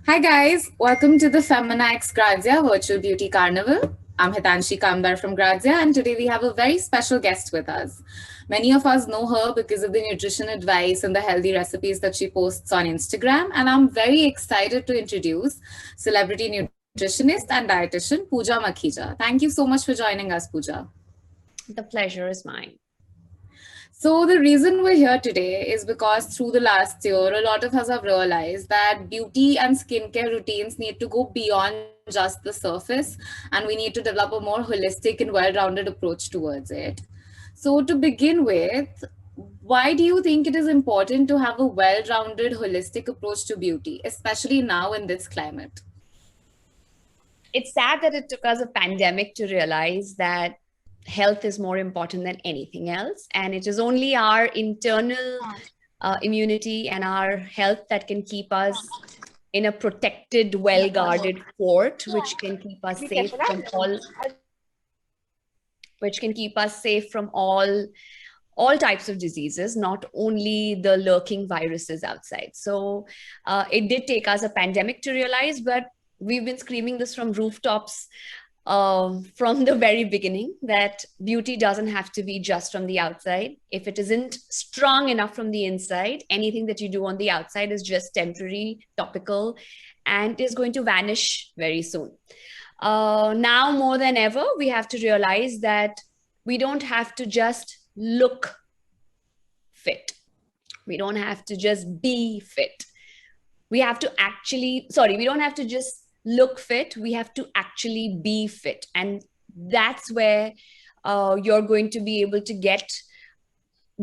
Hi guys, welcome to the Femina x Grazia Virtual Beauty Carnival. I'm Hitanshi Kamdar from Grazia, and today we have a very special guest with us. Many of us know her because of the nutrition advice and the healthy recipes that she posts on Instagram, and I'm very excited to introduce celebrity nutritionist and dietitian Pooja Makhija. Thank you so much for joining us, Pooja. The pleasure is mine. So, the reason we're here today is because through the last year, a lot of us have realized that beauty and skincare routines need to go beyond just the surface, and we need to develop a more holistic and well rounded approach towards it. So, to begin with, why do you think it is important to have a well rounded, holistic approach to beauty, especially now in this climate? It's sad that it took us a pandemic to realize that health is more important than anything else. And it is only our internal immunity and our health that can keep us in a protected, well guarded fort, which can keep us safe from all types of diseases, not only the lurking viruses outside. So it did take us a pandemic to realize, but we've been screaming this from rooftops from the very beginning, that beauty doesn't have to be just from the outside. If it isn't strong enough from the inside, anything that you do on the outside is just temporary, topical, and is going to vanish very soon. Now more than ever, we have to realize that we don't have to just look fit. We don't have to just be fit. We have to actually, sorry, we don't have to just look fit. We have to actually be fit. And that's where you're going to be able to get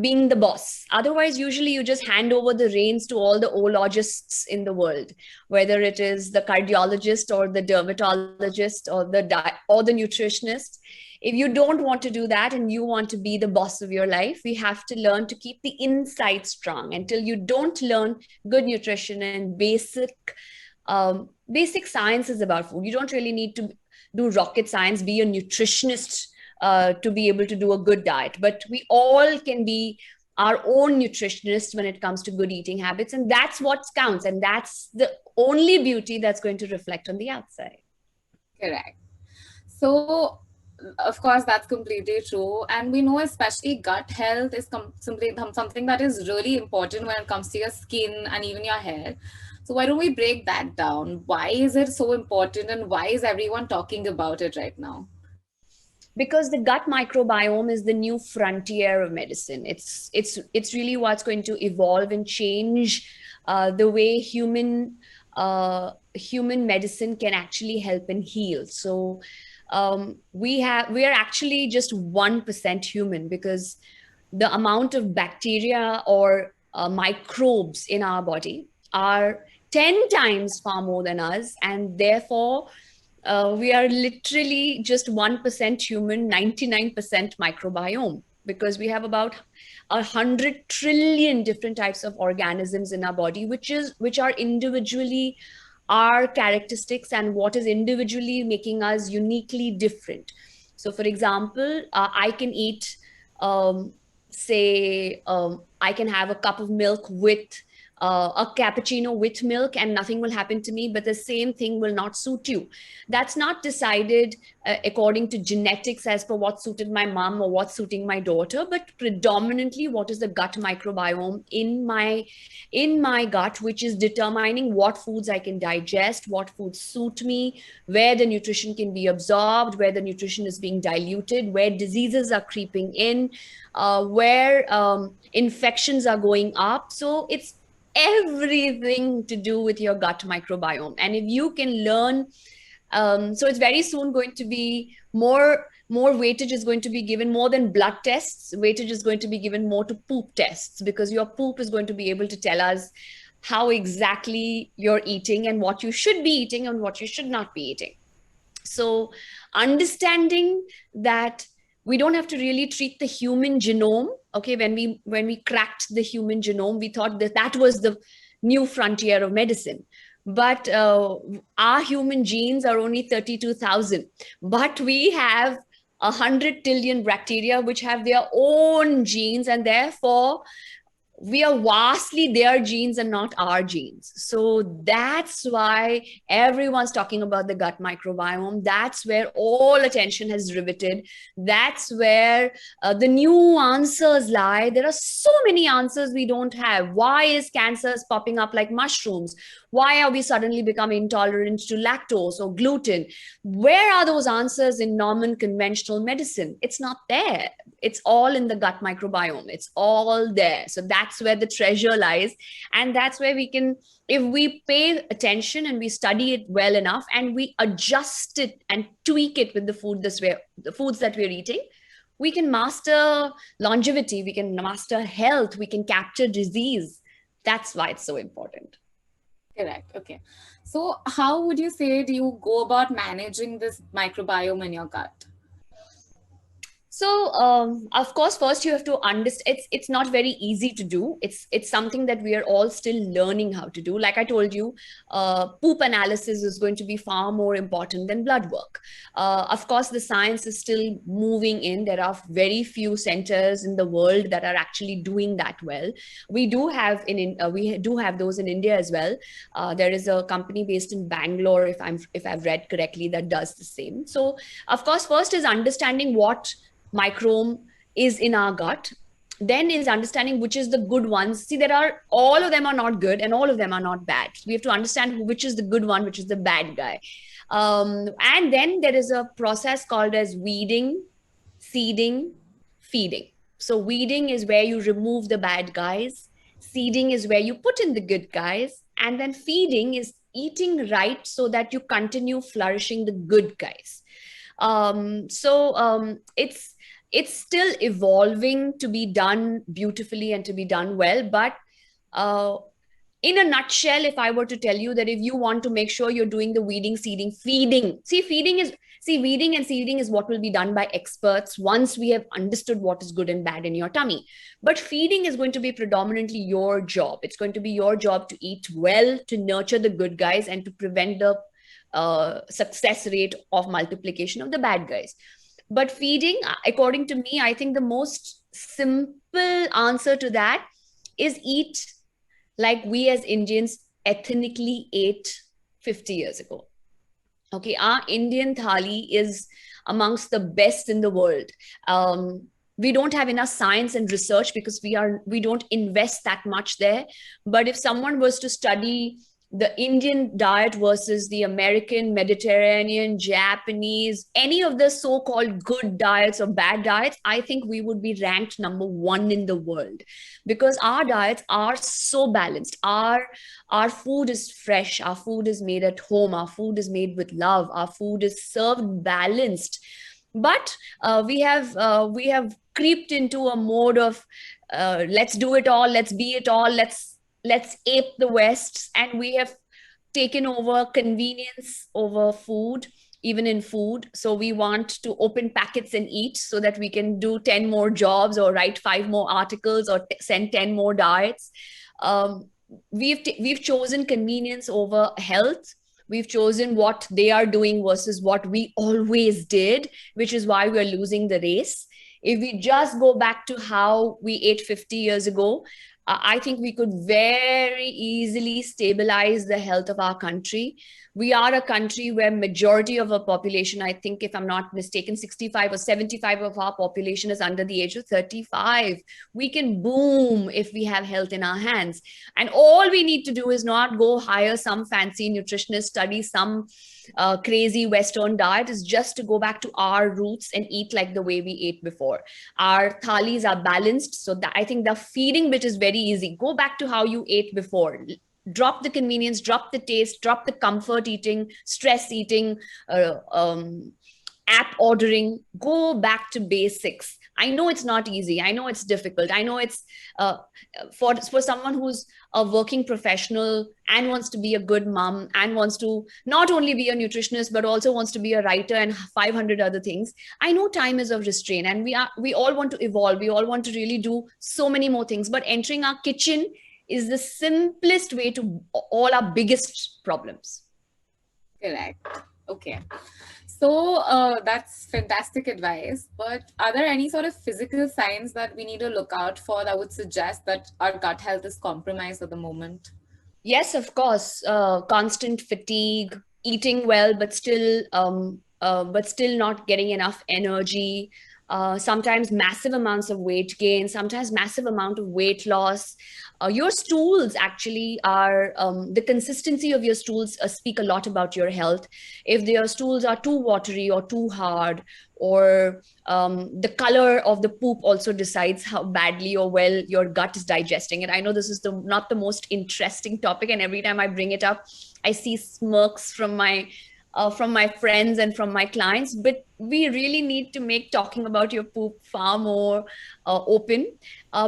being the boss. Otherwise, usually you just hand over the reins to all the ologists in the world, whether it is the cardiologist or the dermatologist or the nutritionist. If you don't want to do that and you want to be the boss of your life, we have to learn to keep the inside strong. Until you don't learn good nutrition and basic sciences about food, you don't really need to do rocket science, be a nutritionist to be able to do a good diet. But we all can be our own nutritionist when it comes to good eating habits. And that's what counts. And that's the only beauty that's going to reflect on the outside. Correct. So, of course, that's completely true. And we know, especially gut health is something that is really important when it comes to your skin and even your hair. So, why don't we break that down? Why is it so important and why is everyone talking about it right now? Because the gut microbiome is the new frontier of medicine. It's really what's going to evolve and change the way human medicine can actually help and heal. So we are actually just 1% human, because the amount of bacteria or microbes in our body are 10 times far more than us, and therefore we are literally just 1% human, 99% microbiome, because we have about 100 trillion different types of organisms in our body, which are individually our characteristics and what is individually making us uniquely different. So for example, I can eat, I can have a cup of milk with a cappuccino with milk and nothing will happen to me, but the same thing will not suit you. That's not decided according to genetics as per what suited my mom or what's suiting my daughter, but predominantly what is the gut microbiome in my gut, which is determining what foods I can digest, what foods suit me, where the nutrition can be absorbed, where the nutrition is being diluted, where diseases are creeping in, where infections are going up. So it's everything to do with your gut microbiome. And if you can learn, so it's very soon going to be more weightage is going to be given, more than blood tests. Weightage is going to be given more to poop tests, because your poop is going to be able to tell us how exactly you're eating and what you should be eating and what you should not be eating. So understanding that we don't have to really treat the human genome. Okay, when we cracked the human genome, we thought that was the new frontier of medicine. But our human genes are only 32,000, but we have 100 trillion bacteria which have their own genes, and therefore we are vastly their genes and not our genes. So that's why everyone's talking about the gut microbiome. That's where all attention has riveted. That's where the new answers lie. There are so many answers we don't have. Why is cancers popping up like mushrooms? Why are we suddenly becoming intolerant to lactose or gluten? Where are those answers in normal conventional medicine? It's not there. It's all in the gut microbiome. It's all there. So that's where the treasure lies. And that's where we can, if we pay attention and we study it well enough and we adjust it and tweak it with the foods that we're eating, we can master longevity, we can master health, we can capture disease. That's why it's so important. Correct. Okay. So how would you say do you go about managing this microbiome in your gut? So, of course, first you have to understand it's not very easy to do. It's something that we are all still learning how to do. Like I told you, poop analysis is going to be far more important than blood work. Of course, the science is still moving in. There are very few centers in the world that are actually doing that well. We do have those in India as well. There is a company based in Bangalore, if I've read correctly, that does the same. So, of course, first is understanding what microbiome is in our gut, then is understanding which is the good ones. See, all of them are not good and all of them are not bad. We have to understand which is the good one, which is the bad guy. And then there is a process called as weeding, seeding, feeding. So weeding is where you remove the bad guys, seeding is where you put in the good guys, and then feeding is eating right so that you continue flourishing the good guys. It's still evolving to be done beautifully and to be done well. But in a nutshell, if I were to tell you that if you want to make sure you're doing the weeding, seeding, feeding, weeding and seeding is what will be done by experts once we have understood what is good and bad in your tummy. But feeding is going to be predominantly your job. It's going to be your job to eat well, to nurture the good guys, and to prevent the success rate of multiplication of the bad guys. But feeding, according to me, I think the most simple answer to that is eat like we as Indians ethnically ate 50 years ago. Okay, our Indian thali is amongst the best in the world. We don't have enough science and research because we don't invest that much there. But if someone was to study the Indian diet versus the American, Mediterranean, Japanese, any of the so-called good diets or bad diets, I think we would be ranked number one in the world, because our diets are so balanced. Our food is fresh. Our food is made at home. Our food is made with love. Our food is served balanced. But we have creeped into a mode of let's do it all, let's be it all, let's ape the West, and we have taken over convenience over food, even in food. So we want to open packets and eat so that we can do 10 more jobs or write 5 more articles or send 10 more diets. We've chosen convenience over health. We've chosen what they are doing versus what we always did, which is why we're losing the race. If we just go back to how we ate 50 years ago, I think we could very easily stabilize the health of our country. We are a country where majority of our population, I think if I'm not mistaken, 65 or 75 of our population is under the age of 35. We can boom if we have health in our hands. And all we need to do is not go hire some fancy nutritionist, study some crazy Western diet, is just to go back to our roots and eat like the way we ate before. Our thalis are balanced. So I think the feeding bit is very easy. Go back to how you ate before. Drop the convenience, drop the taste, drop the comfort eating, stress eating, app ordering. Go back to basics. I know it's not easy. I know it's difficult. I know it's for someone who's a working professional and wants to be a good mom and wants to not only be a nutritionist, but also wants to be a writer and 500 other things. I know time is of restraint, and we all want to evolve. We all want to really do so many more things, but entering our kitchen is the simplest way to all our biggest problems. Correct. Okay. So that's fantastic advice. But are there any sort of physical signs that we need to look out for that would suggest that our gut health is compromised at the moment? Yes, of course. Constant fatigue, eating well, but still not getting enough energy. Sometimes massive amounts of weight gain, sometimes massive amount of weight loss. Your stools actually are the consistency of your stools speak a lot about your health. If your stools are too watery or too hard, or the color of the poop also decides how badly or well your gut is digesting it. I know this is not the most interesting topic, and every time I bring it up, I see smirks from my friends and from my clients. But we really need to make talking about your poop far more open,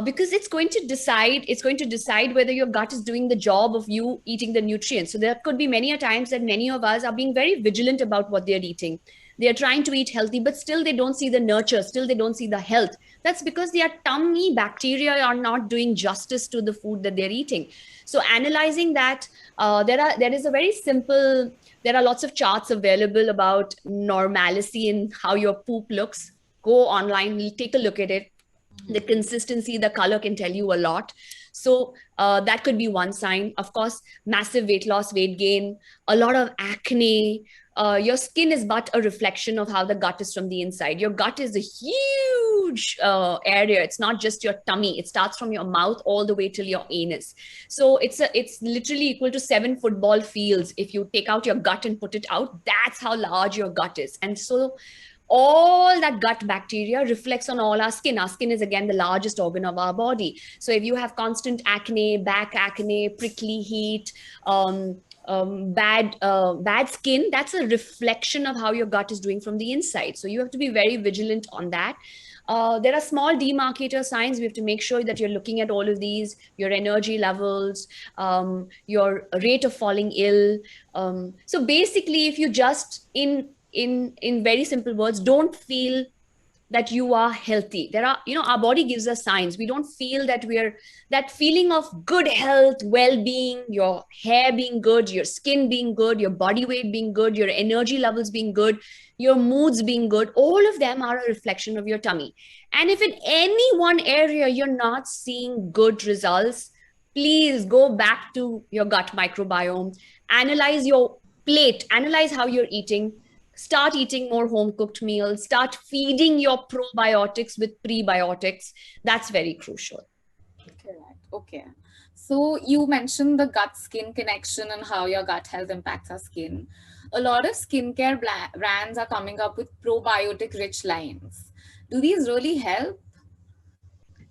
because it's going to decide whether your gut is doing the job of you eating the nutrients. So there could be many a times that many of us are being very vigilant about what they're eating. They are trying to eat healthy, but still they don't see the nurture, still they don't see the health. That's because their tummy bacteria are not doing justice to the food that they're eating. So analyzing that, there is a very simple, there are lots of charts available about normalcy and how your poop looks. Go online, take a look at it. The consistency, the color can tell you a lot. So that could be one sign. Of course, massive weight loss, weight gain, a lot of acne. Your skin is but a reflection of how the gut is from the inside. Your gut is a huge area. It's not just your tummy. It starts from your mouth all the way till your anus. So it's literally equal to 7 football fields. If you take out your gut and put it out, that's how large your gut is. And so all that gut bacteria reflects on all our skin. Our skin is again the largest organ of our body. So if you have constant acne, back acne, prickly heat, bad skin, that's a reflection of how your gut is doing from the inside. So you have to be very vigilant on that. There are small demarcator signs. We have to make sure that you're looking at all of these: your energy levels, your rate of falling ill. So basically, if you just in very simple words, don't feel that you are healthy. There are, our body gives us signs. We don't feel that we're, that feeling of good health, well-being, your hair being good, your skin being good, your body weight being good, your energy levels being good, your moods being good, all of them are a reflection of your tummy. And if in any one area you're not seeing good results, please go back to your gut microbiome, analyze your plate, analyze how you're eating. Start eating more home cooked meals. Start feeding your probiotics with prebiotics. That's very crucial. Correct. Okay. So you mentioned the gut skin connection and how your gut health impacts our skin. A lot of skincare brands are coming up with probiotic rich lines. Do these really help?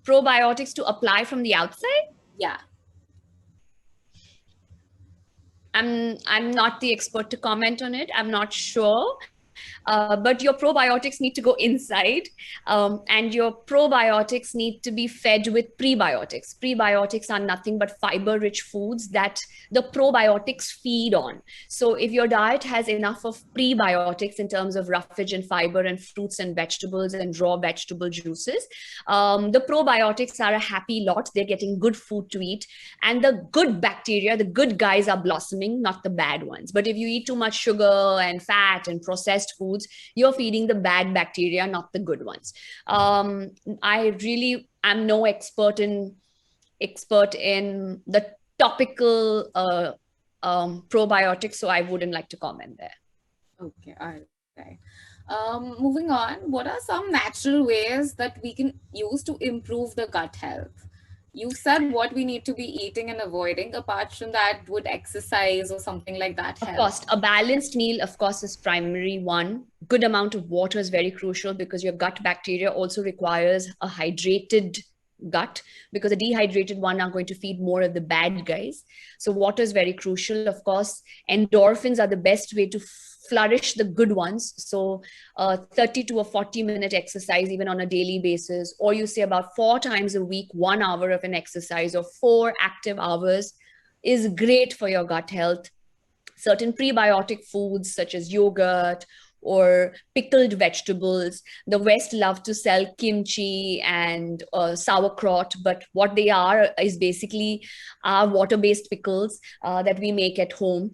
Probiotics to apply from the outside? Yeah. I'm not the expert to comment on it. I'm not sure. But your probiotics need to go inside, and your probiotics need to be fed with prebiotics. Prebiotics are nothing but fiber-rich foods that the probiotics feed on. So if your diet has enough of prebiotics in terms of roughage and fiber and fruits and vegetables and raw vegetable juices, the probiotics are a happy lot. They're getting good food to eat, and the good bacteria, the good guys, are blossoming, not the bad ones. But if you eat too much sugar and fat and processed foods, you're feeding the bad bacteria, not the good ones. I really am no expert in the topical probiotics, so I wouldn't like to comment there. Okay. All right. Moving on, what are some natural ways that we can use to improve the gut health? You said what we need to be eating and avoiding. Apart from that, would exercise or something like that Of help? course, a balanced meal, of course, is primary one. Good amount of water is very crucial, because your gut bacteria also requires a hydrated gut, because the dehydrated one are going to feed more of the bad guys. So water is very crucial. Of course, endorphins are the best way to flourish the good ones. So 30 to a 40-minute exercise, even on a daily basis, or you say about 4 times a week, 1 hour of an exercise or 4 active hours is great for your gut health. Certain prebiotic foods such as yogurt or pickled vegetables. The West love to sell kimchi and sauerkraut, but what they are is basically our water-based pickles that we make at home.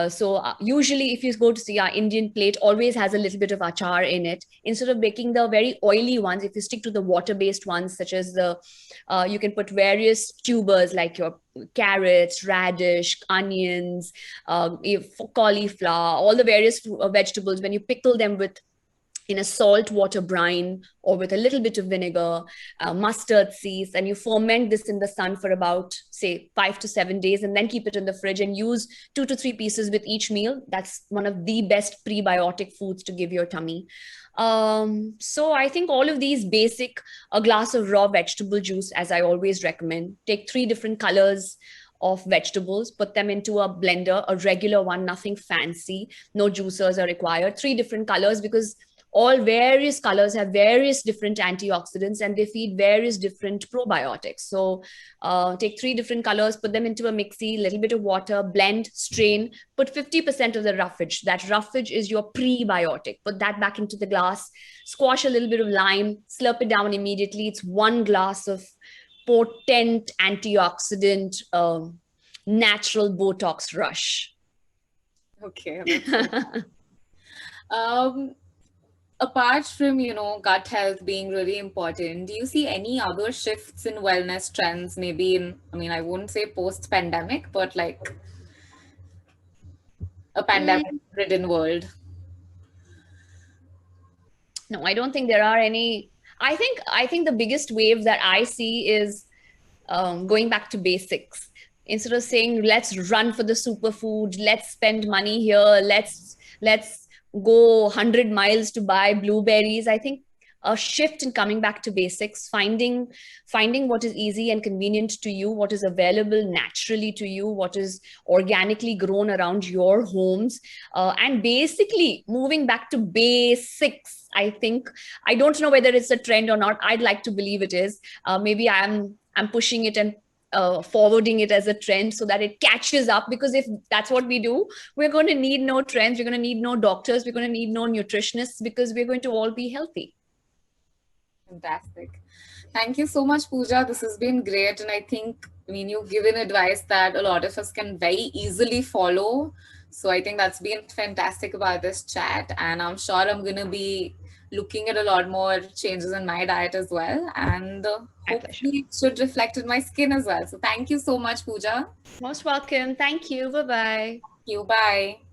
So usually if you go to see our Indian plate, always has a little bit of achar in it. Instead of making the very oily ones, if you stick to the water-based ones, such as you can put various tubers like your carrots, radish, onions, cauliflower, all the various vegetables. When you pickle them with in a salt water brine or with a little bit of vinegar, mustard seeds, and you ferment this in the sun for about, say, 5 to 7 days, and then keep it in the fridge and use 2 to 3 pieces with each meal. That's one of the best prebiotic foods to give your tummy. So I think all of these basic, a glass of raw vegetable juice, as I always recommend, take 3 different colors of vegetables, put them into a blender, a regular one, nothing fancy, no juicers are required, 3 different colors, because all various colors have various different antioxidants and they feed various different probiotics. So take 3 different colors, put them into a mixie, little bit of water, blend, strain, put 50% of the roughage. That roughage is your prebiotic. Put that back into the glass, squash a little bit of lime, slurp it down immediately. It's 1 glass of potent antioxidant, natural Botox rush. Okay. Apart from, gut health being really important, do you see any other shifts in wellness trends, maybe I wouldn't say post-pandemic, but like a pandemic-ridden world? No, I don't think there are any. I think the biggest wave that I see is going back to basics. Instead of saying let's run for the superfood, let's spend money here, let's go 100 miles to buy blueberries. I think a shift in coming back to basics, finding what is easy and convenient to you, what is available naturally to you, what is organically grown around your homes, and basically moving back to basics. I think, I don't know whether it's a trend or not. I'd like to believe it is. Maybe I'm pushing it and forwarding it as a trend so that it catches up, because if that's what we do, we're going to need no trends, we're going to need no doctors, we're going to need no nutritionists, because we're going to all be healthy. Fantastic. Thank you so much, Pooja. This has been great. And I think, you've given advice that a lot of us can very easily follow. So I think that's been fantastic about this chat. And I'm sure I'm going to be looking at a lot more changes in my diet as well. And hopefully it should reflect in my skin as well. So thank you so much, Pooja. Most welcome. Thank you. Bye-bye. Thank you. Bye.